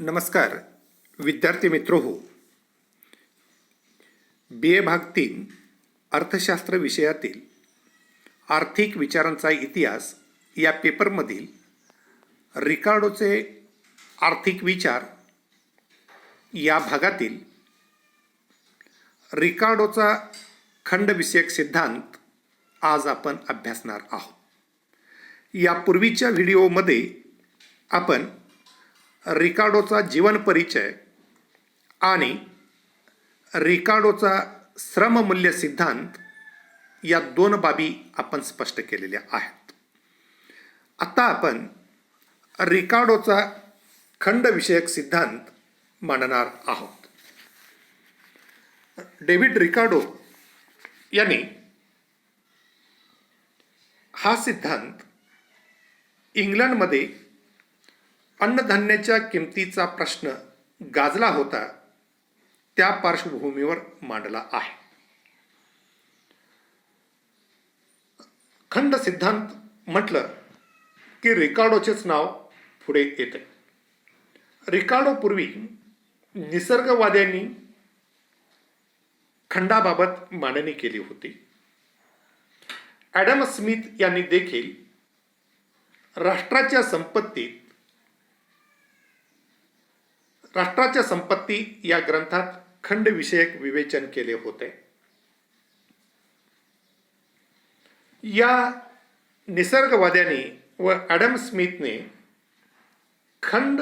नमस्कार विद्यार्थी मित्रो हो. BA भाग 3 अर्थशास्त्र विषयातील आर्थिक विचारांचा इतिहास या पेपरमधील रिकार्डोचे आर्थिक विचार या भागातील रिकार्डोचा खंडविषयक सिद्धांत आज आपण अभ्यासणार आहोत. यापूर्वीच्या व्हिडिओमध्ये आपण रिकार्डोचा जीवन परिचय आणि रिकार्डोचा श्रममूल्य सिद्धांत या दोन बाबी आपण स्पष्ट केलेल्या आहेत. आता आपण रिकार्डोचा खंडविषयक सिद्धांत मांडणार आहोत. डेव्हिड रिकार्डो यांनी हा सिद्धांत इंग्लंडमध्ये अन्नधान्याच्या किमतीचा प्रश्न गाजला होता त्या पार्श्वभूमीवर मांडला आहे. खंड सिद्धांत म्हटलं की रिकार्डोचेच नाव पुढे येते. रिकार्डो पूर्वी निसर्गवाद्यांनी खंडाबाबत मांडणी केली होती. ॲडम स्मिथ यांनी देखील राष्ट्राच्या संपत्ती या ग्रंथात खंडविषयक विवेचन केले होते. या निसर्गवाद्यांनी व ॲडम स्मिथने खंड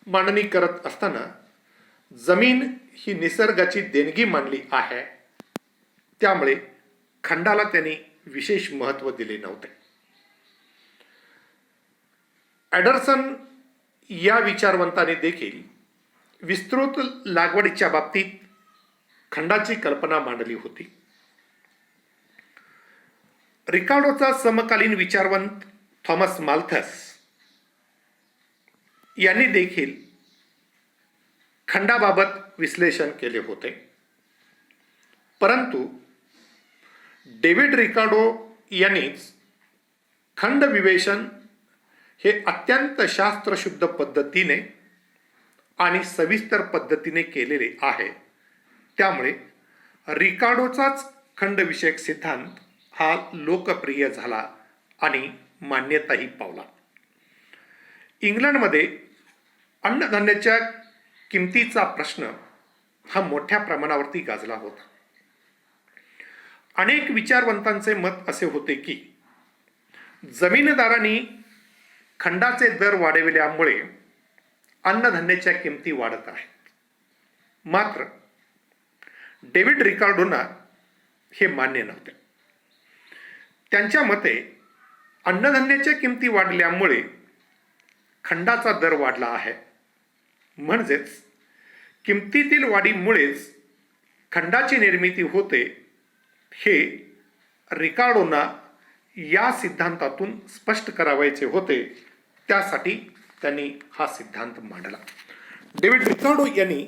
मांडणी करत असताना जमीन ही निसर्गाची देणगी मानली आहे, त्यामुळे खंडाला त्यांनी विशेष महत्त्व दिले नव्हते. ॲडरसन या विचारवंताने देखील विस्तृत लागवडीच्या बाबतीत खंडाची कल्पना मांडली होती. रिकार्डोचा समकालीन विचारवंत थॉमस माल्थस यांनी देखील खंडाबाबत विश्लेषण केले होते. परंतु डेव्हिड रिकार्डो यांनीच खंड विवेचन हे अत्यंत शास्त्रशुद्ध पद्धतीने आणि सविस्तर पद्धतीने केलेले आहे. त्यामुळे रिकार्डोचाच खंडविषयक सिद्धांत हा लोकप्रिय झाला आणि मान्यताही पावला. इंग्लंडमध्ये अन्नधान्याच्या किमतीचा प्रश्न हा मोठ्या प्रमाणावरती गाजला होता. अनेक विचारवंतांचे मत असे होते की जमीनदारांनी खंडाचे दर वाढविल्यामुळे अन्नधान्याच्या किमती वाढत आहेत. मात्र डेव्हिड रिकार्डोना हे मान्य नव्हते. त्यांच्या मते अन्नधान्याच्या किमती वाढल्यामुळे खंडाचा दर वाढला आहे, म्हणजेच किमतीतील वाढीमुळेच खंडाची निर्मिती होते, हे रिकार्डोना या सिद्धांतातून स्पष्ट करावायचे होते. त्यासाठी त्यांनी हा सिद्धांत मांडला. डेव्हिड रिकार्डो यांनी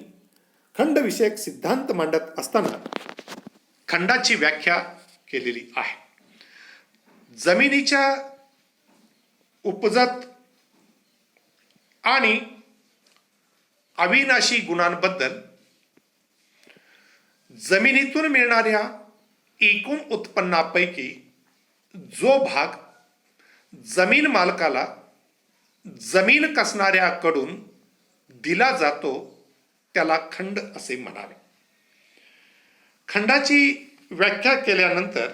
खंडविषयक सिद्धांत मांडत असताना खंडाची व्याख्या केलेली आहे. जमिनीच्या उपजत आणि अविनाशी गुणांबद्दल जमिनीतून मिळणाऱ्या एकूण उत्पन्नापैकी जो भाग जमीन मालकाला जमीन कसणाऱ्याकडून दिला जातो त्याला खंड असे म्हणावे. खंडाची व्याख्या केल्यानंतर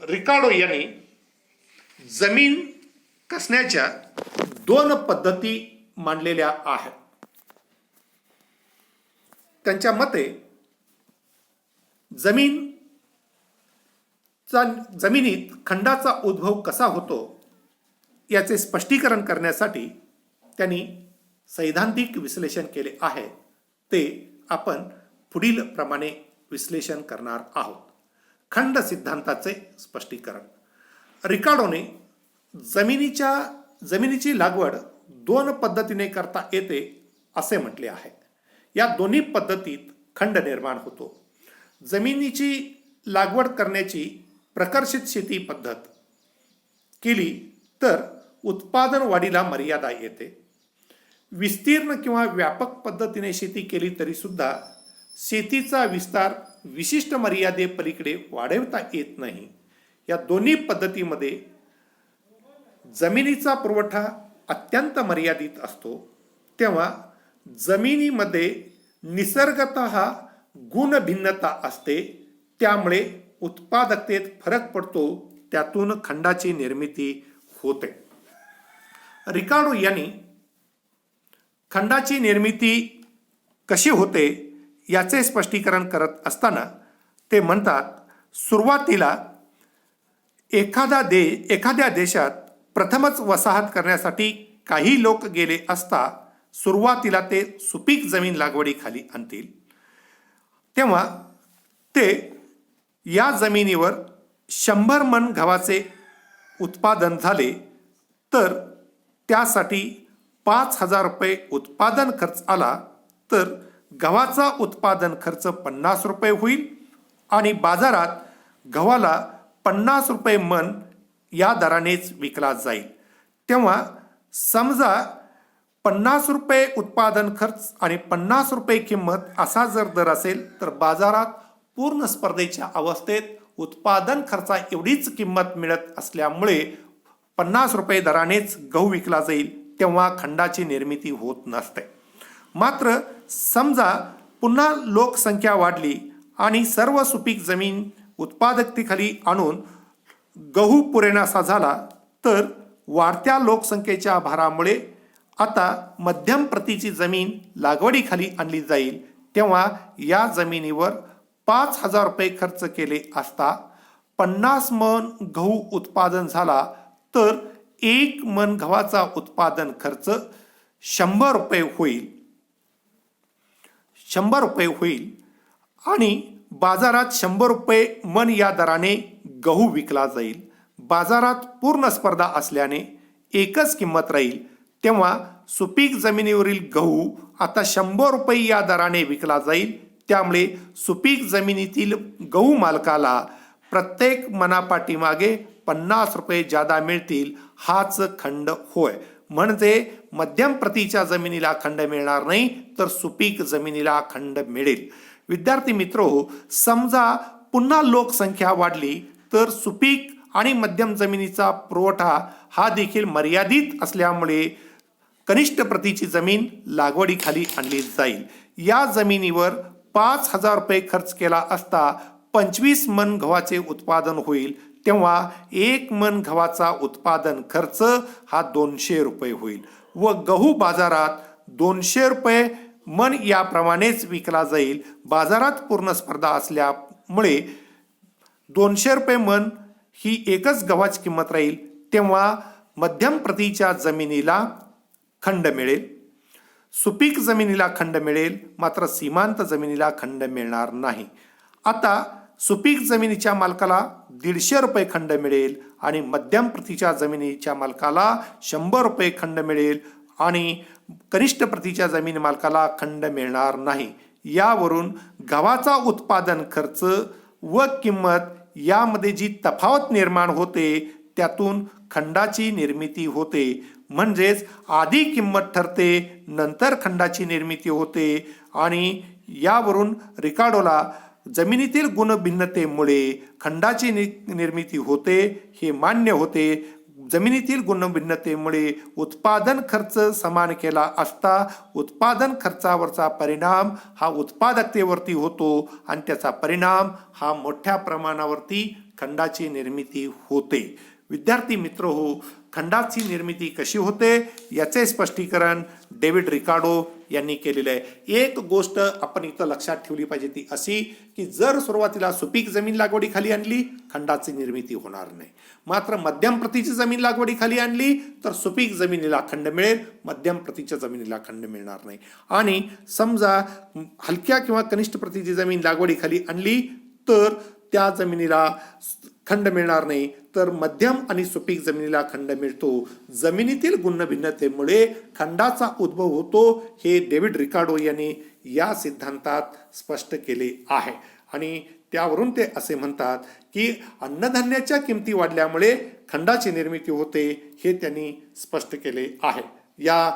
रिकार्डो यांनी जमीन कसण्याच्या दोन पद्धती मांडलेल्या आहेत. त्यांच्या मते जमिनीत खंडाचा उद्भव कसा होतो याचे स्पष्टीकरण करण्यासाठी त्यांनी सैद्धांतिक विश्लेषण केले आहे. ते आपण पुढील प्रमाणे विश्लेषण करणार आहोत. खंड सिद्धांताचे स्पष्टीकरण. रिकार्डोने जमिनीची लागवड दोन पद्धतीने करता येते असे म्हटले आहे. या दोन्ही पद्धतीत खंड निर्माण होतो. जमिनीची लागवड करण्याची प्रकर्षित शेती पद्धत केली तर उत्पादन वाढीला मर्यादा येते. विस्तीर्ण किंवा व्यापक पद्धतीने शेती केली तरी सुद्धा शेतीचा विस्तार विशिष्ट मर्यादेपलीकडे वाढवता येत नाही. या दोन्ही पद्धतीमध्ये जमिनीचा पुरवठा अत्यंत मर्यादित असतो, तेव्हा जमिनीमध्ये निसर्गतः गुणभिन्नता असते, त्यामुळे उत्पादकतेत फरक पडतो, त्यातून खंडाची निर्मिती होते. रिकार्डो यांनी खंडाची निर्मिती कशी होते याचे स्पष्टीकरण करत असताना ते म्हणतात, सुरुवातीला एखाद्या देशात प्रथमच वसाहत करण्यासाठी काही लोक गेले असता सुरुवातीला ते सुपीक जमीन लागवडीखाली आणतील, तेव्हा ते या जमिनीवर 100 मन गव्हाचे उत्पादन झाले तर त्यासाठी 5,000 रुपये उत्पादन खर्च आला, तर गव्हाचा उत्पादन खर्च 50 रुपये होईल आणि बाजारात गव्हाला 50 रुपये मन या दरानेच विकला जाईल. तेव्हा समजा 50 रुपये उत्पादन खर्च आणि 50 रुपये किंमत असा जर दर असेल तर बाजारात पूर्ण स्पर्धेच्या अवस्थेत उत्पादन खर्चा एवढीच किंमत मिळत असल्यामुळे 50 रुपये दरानेच गहू विकला जाईल, तेव्हा खंडाची निर्मिती होत नसते. मात्र समजा पुन्हा लोकसंख्या वाढली आणि सर्व सुपीक जमीन उत्पादकतेखाली आणून गहू पुरेनासा झाला, तर वाढत्या लोकसंख्येच्या भारामुळे आता मध्यम प्रतीची जमीन लागवडीखाली आणली जाईल, तेव्हा या जमिनीवर 5,000 रुपये खर्च केले असता 50 मन गहू उत्पादन झाला, तर 1 मन गव्हाचा उत्पादन खर्च 100 रुपये होईल. 100 रुपये होईल आणि बाजारात 100 रुपये मन या दराने गहू विकला जाईल. बाजारात पूर्ण स्पर्धा असल्याने एकच किंमत राहील, तेव्हा सुपीक जमिनीवरील गहू आता 100 रुपये या दराने विकला जाईल. त्यामुळे सुपीक जमिनीतील गहू मालकाला प्रत्येक मनापाठीमागे 50 रुपये जादा मिळतील. हाच खंड होय. म्हणजे मध्यम प्रतीच्या जमिनीला खंड मिळणार नाही, तर सुपीक जमिनीला खंड मिळेल. विद्यार्थी मित्रो, समजा पुन्हा लोकसंख्या वाढली तर सुपीक आणि मध्यम जमिनीचा पुरवठा हा देखील मर्यादित असल्यामुळे कनिष्ठ प्रतीची जमीन लागवडीखाली आणली जाईल. या जमिनीवर 5,000 रुपये खर्च केला असता 25 मन गव्हाचे उत्पादन होईल, तेव्हा 1 मन गव्हाचा उत्पादन खर्च हा 200 रुपये होईल व गहू बाजारात 200 रुपये मन याप्रमाणेच विकला जाईल. बाजारात पूर्ण स्पर्धा असल्यामुळे 200 रुपये मन ही एकच गव्हाची किंमत राहील, तेव्हा मध्यम प्रतीच्या जमिनीला खंड मिळेल, सुपीक जमिनीला खंड मिळेल, मात्र सीमांत जमिनीला खंड मिळणार नाही. आता सुपीक जमिनीच्या मालकाला 150 रुपये खंड मिळेल आणि मध्यम प्रतीच्या जमिनीच्या मालकाला 100 रुपये खंड मिळेल आणि कनिष्ठ प्रतीच्या जमीन मालकाला खंड मिळणार नाही. यावरून गव्हाचा उत्पादन खर्च व किंमत यामध्ये जी तफावत निर्माण होते त्यातून खंडाची निर्मिती होते. म्हणजेच आधी किंमत ठरते, नंतर खंडाची निर्मिती होते. आणि यावरून रिकार्डोला जमिनीतील गुणभिन्नतेमुळे खंडाची निर्मिती होते हे मान्य होते. जमिनीतील गुणभिन्नतेमुळे उत्पादन खर्च समान केला असता उत्पादन खर्चावरचा परिणाम हा उत्पादकतेवरती होतो आणि त्याचा परिणाम हा मोठ्या प्रमाणावरती खंडाची निर्मिती होते. विद्यार्थी मित्र हो, खंडाची निर्मिती कशी होते याचे स्पष्टीकरण डेव्हिड रिकार्डो यांनी केलेले आहे. एक गोष्ट आपण इथं लक्षात ठेवली पाहिजे ती अशी की जर सुरुवातीला सुपीक जमीन लागवडीखाली आणली खंडाची निर्मिती होणार नाही, मात्र मध्यम प्रतीची जमीन लागवडीखाली आणली तर सुपीक जमिनीला खंड मिळेल, मध्यम प्रतीच्या जमिनीला खंड मिळणार नाही. आणि समजा हलक्या किंवा कनिष्ठ प्रतीची जमीन लागवडीखाली आणली तर त्या जमिनीला खंड मिळणार नाही, तर मध्यम आणि सुपीक जमिनीला खंड मिळतो. जमिनीतील गुणभिन्नतेमुळे खंडाचा उद्भव होतो हे डेव्हिड रिकार्डो यांनी या सिद्धांतात स्पष्ट केले आहे. आणि त्यावरून ते असे म्हणतात की अन्नधान्याच्या किमती वाढल्यामुळे खंडाची निर्मिती होते हे त्यांनी स्पष्ट केले आहे. या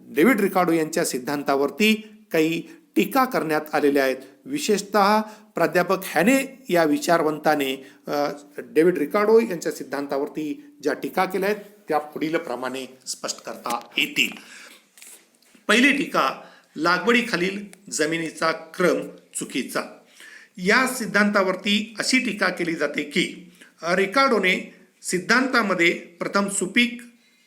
डेव्हिड रिकार्डो यांच्या सिद्धांतावरती काही टीका करण्यात आलेल्या आहेत. विशेषतः प्राध्यापक हॅने या विचारवंताने डेव्हिड रिकार्डो यांच्या सिद्धांतावरती ज्या टीका केल्या आहेत त्या पुढील प्रमाणे स्पष्ट करता येतील. पहिली टीका, लागवडीखालील जमिनीचा क्रम चुकीचा. या सिद्धांतावरती अशी टीका केली जाते की रिकार्डोने सिद्धांतामध्ये प्रथम सुपीक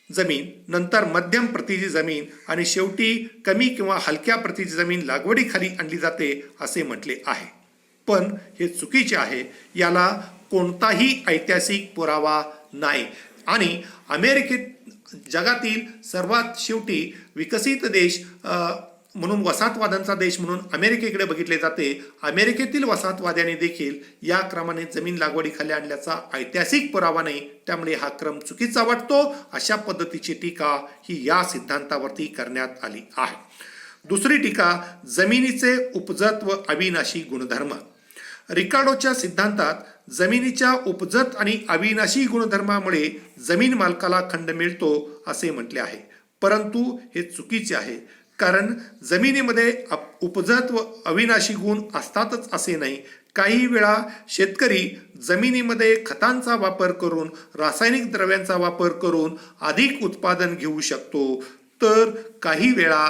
जमीन, नंतर मध्यम प्रतीची जमीन आणि शेवटी कमी किंवा हलक्या प्रतीची जमीन लागवडीखाली आणली जाते असे म्हटले आहे. पण हे चुकीचे आहे. याला कोणताही ऐतिहासिक पुरावा नाही आणि जगातील सर्वात शेवटी विकसित देश म्हणून वसाहतवाद्यांचा देश म्हणून अमेरिकेकडे बघितले जाते. अमेरिकेतील वसाहतवाद्यांनी देखील या क्रमाने जमीन लागवडीखाली आणल्याचा ऐतिहासिक पुरावा नाही, त्यामुळे हा क्रम चुकीचा वाटतो. अशा पद्धतीची टीका ही या सिद्धांतावरती करण्यात आली आहे. दुसरी टीका, जमिनीचे उपजत व अविनाशी गुणधर्म. रिकार्डोच्या सिद्धांतात जमिनीच्या उपजत आणि अविनाशी गुणधर्मामुळे जमीन मालकाला खंड मिळतो असे म्हटले आहे, परंतु हे चुकीचे आहे. कारण जमिनीमध्ये उपजत व अविनाशी गुण असतातच असे नाही. काही वेळा शेतकरी जमिनीमध्ये खतांचा वापर करून, रासायनिक द्रव्यांचा वापर करून अधिक उत्पादन घेऊ शकतो. तर काही वेळा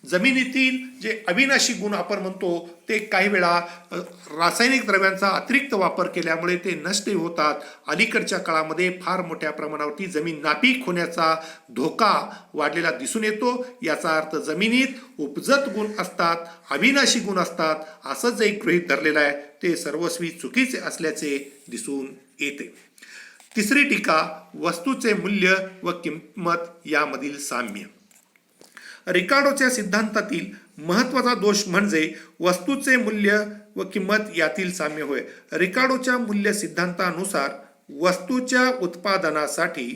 जमिनीतील जे अविनाशी गुण आपण म्हणतो ते काही वेळा रासायनिक द्रव्यांचा अतिरिक्त वापर केल्यामुळे ते नष्ट होतात. अलीकडच्या काळामध्ये फार मोठ्या प्रमाणावरती जमीन नापीक होण्याचा धोका वाढलेला दिसून येतो. याचा अर्थ जमिनीत उपजत गुण असतात, अविनाशी गुण असतात असं जे गृहीत धरलेलं आहे ते सर्वस्वी चुकीचे असल्याचे दिसून येते. तिसरी टीका, वस्तूचे मूल्य व किंमत यामधील साम्य. रिकार्डोच्या सिद्धांतातील महत्त्वाचा दोष म्हणजे वस्तूचे मूल्य व किंमत यातील साम्य होय. रिकार्डोच्या मूल्य सिद्धांतानुसार वस्तूच्या उत्पादनासाठी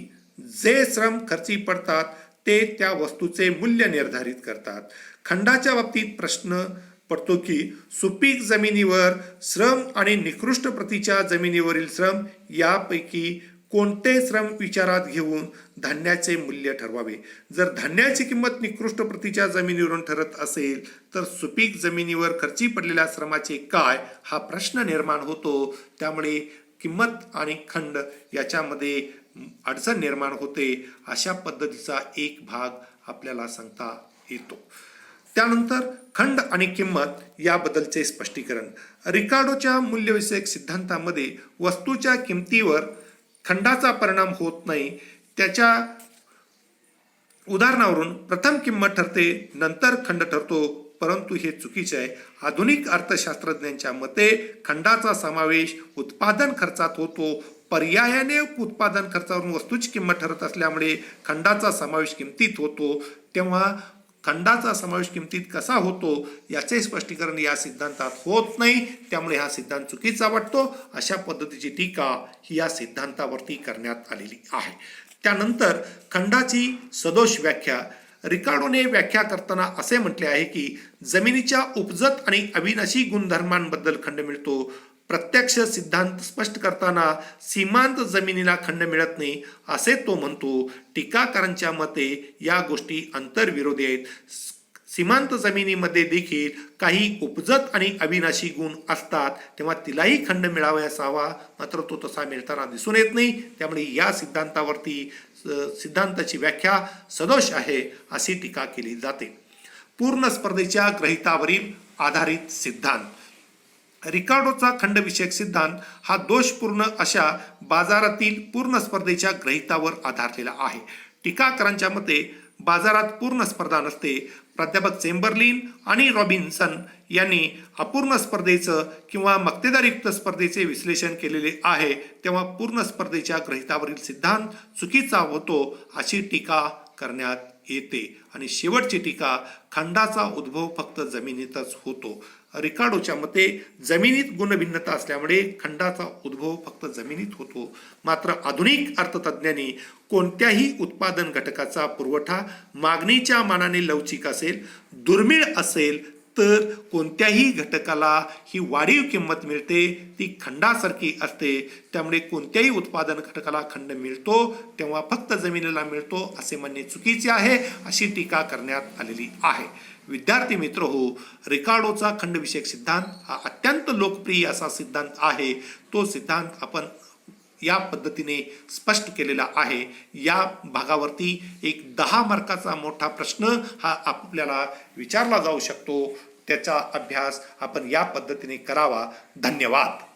जे श्रम खर्ची पडतात ते त्या वस्तूचे मूल्य निर्धारित करतात. खंडाच्या बाबतीत प्रश्न पडतो की सुपीक जमिनीवर श्रम आणि निकृष्ट प्रतीच्या जमिनीवरील श्रम यापैकी कोणते श्रम विचारात घेऊन धान्याचे मूल्य ठरवावे. जर धान्याची किंमत निकृष्ट प्रतीच्या जमिनीवरून ठरत असेल तर सुपीक जमिनीवर खर्ची पडलेल्या श्रमाचे काय हा प्रश्न निर्माण होतो. त्यामुळे किंमत आणि खंड याच्यामध्ये अडचण निर्माण होते. अशा पद्धतीचा एक भाग आपल्याला सांगता येतो. त्यानंतर खंड आणि किंमत याबद्दलचे स्पष्टीकरण. रिकार्डोच्या मूल्यविषयक सिद्धांतामध्ये वस्तूच्या किमतीवर खंडाचा परिणाम होत नाही. त्याच्या उदाहरणावरून प्रथम किंमत ठरते नंतर खंड ठरतो, परंतु हे चुकीचे आहे. आधुनिक अर्थशास्त्रज्ञांच्या मते खंडाचा समावेश उत्पादन खर्चात होतो. पर्यायाने उत्पादन खर्चावरून वस्तूची किंमत ठरत असल्यामुळे खंडाचा समावेश किमतीत होतो. तेव्हा खंडाचा समावेश किमतीत कसा होतो याचे स्पष्टीकरण या सिद्धांतात होत नाही, त्यामुळे हा सिद्धांत चुकीचा वाटतो. अशा पद्धतीची टीका ही या सिद्धांतावरती करण्यात आलेली आहे. त्यानंतर खंडाची सदोष व्याख्या. रिकार्डोने व्याख्या करताना असे म्हटले आहे की जमिनीच्या उपजत आणि अविनाशी गुणधर्मांबद्दल खंड मिळतो. प्रत्यक्ष सिद्धांत स्पष्ट करताना सीमांत जमिनीला खंड मिळत नाही असे तो म्हणतो. टीकाकारांच्या मते या गोष्टी आंतरविरोधी आहेत. सीमांत जमिनीमध्ये देखील काही उपजत आणि अविनाशी गुण असतात, तेव्हा तिलाही खंड मिळावयास हवा, मात्र तो तसा मिळताना दिसून येत नाही. त्यामुळे या सिद्धांताची व्याख्या सदोष आहे अशी टीका केली जाते. पूर्ण स्पर्धेच्या गृहीतावरील आधारित सिद्धांत. रिकार्डोचा खंडविषयक सिद्धांत हा दोषपूर्ण अशा बाजारातील पूर्ण स्पर्धेच्या गृहीतावर आधारलेला आहे. टीकाकारांच्या मते बाजारात पूर्ण स्पर्धा नसते. प्राध्यापक चेंबरलिन आणि रॉबिन्सन यांनी अपूर्ण स्पर्धेचं किंवा मक्तेदारयुक्त स्पर्धेचे विश्लेषण केलेले आहे, तेव्हा पूर्ण स्पर्धेच्या गृहीतावरील सिद्धांत चुकीचा होतो अशी टीका करण्यात येते. आणि शेवटची टीका, खंडाचा उद्भव फक्त जमिनीतच होतो. रिकार्डोच्या मते जमिनीत गुणभिन्नता असल्यामुळे खंडाचा उद्भव फक्त जमिनीत होतो. मात्र आधुनिक अर्थतज्ञांनी कोणत्याही उत्पादन घटकाचा पुरवठा मागणीच्या मानाने लवचिक असेल, दुर्मिळ असेल तर कोणत्याही घटकाला ही वाढीव किंमत मिळते, ती खंडासारखी असते. त्यामुळे कोणत्याही उत्पादन घटकाला खंड मिळतो तेव्हा फक्त जमिनीला मिळतो असे म्हणणे चुकीचे आहे, अशी टीका करण्यात आलेली आहे. विद्यार्थी मित्र हो, रिकार्डोचा खंडविषयक सिद्धांत हा अत्यंत लोकप्रिय असा सिद्धांत आहे. तो सिद्धांत आपण या पद्धतीने स्पष्ट केलेला आहे. या भागावरती एक 10 मार्काचा मोठा प्रश्न हा आपल्याला विचारला जाऊ शकतो. त्याचा अभ्यास आपण या पद्धतीने करावा. धन्यवाद.